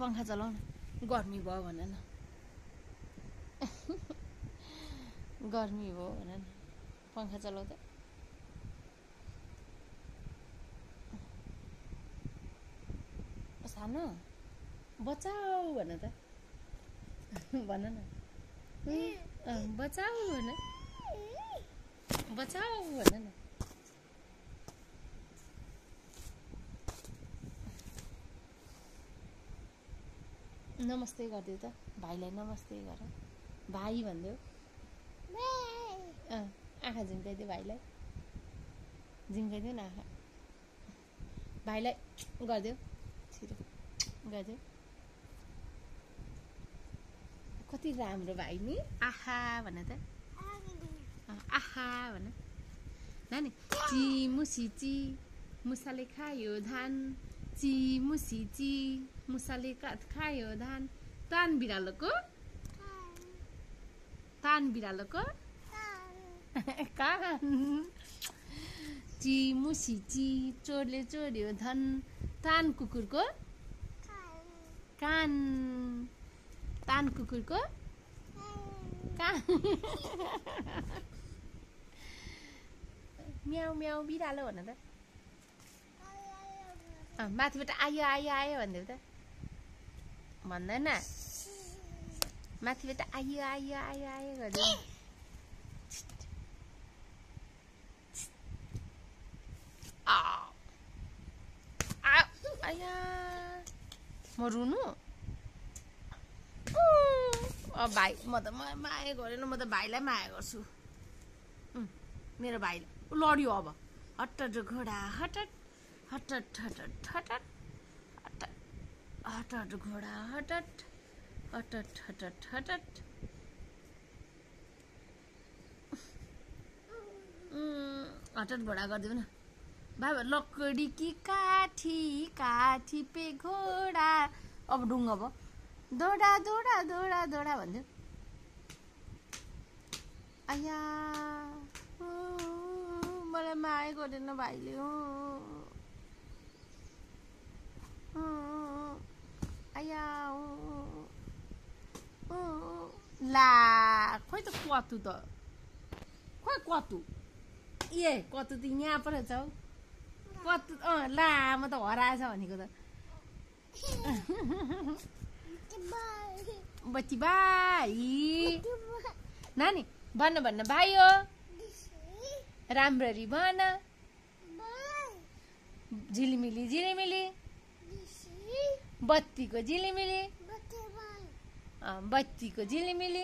पंखा चलाउन गर्मी भयो भन न गर्मी भयो भन न पंखा चलाउ त सानो बचाऊ भन त भन न बचाऊ भन बचाऊ भन न नमस्ते गरिदेऊ त भाइलाई नमस्ते गर भाइ भन्देऊ आँखा झिम्काइदेऊ भाइलाई झिम्काइदेऊ न आँखा भाइलाई गरिदेऊ छिटो गरिदेऊ कति राम्रो भाइ नि आहा भन त आहा भन नानी चिमुसी ची मुसाले खायो धान चिमुसी ची मुसाले खायो धान तान बिरालोको कान चिमुसी ची चोरले चोर्यो धन तान कुकुरको कान तान कुकुरको कान म्याउ म्याउ बिरालो भन त माथिबाट आयो आयो आयो भन्देऊ त भन्दैन माथिबाट आयो आयो आयो आयो गर्दै आया म रुनु भाइ म त माया गरेन म त भाइलाई माया गर्छु मेरो भाइलाई लड्यो अब हटट घोडा हटट हटट हटट हटट हटट हटट घोडा हटट हटट हटट हटट हटट घोडा गरिदेऊ न बाबा लकडी कि काठी काठी पे घोडा अब ढुङ्ग अब दौडा दौडा दौडा दौडा भन्थ्यो आया मलाई माया गरेन भाइले आया ला खोइ त कतु त खोइ कतु ए कतु त यहाँ पो रहेछ हौ कतु ला म त हराएछ भनेको त बच्ची भाइ नानी भन्न भन्न भाइ हो राम्ररी भन झिलिमिली झिलिमिली बत्तीको झिलिमिली बत्तीको झिलिमिली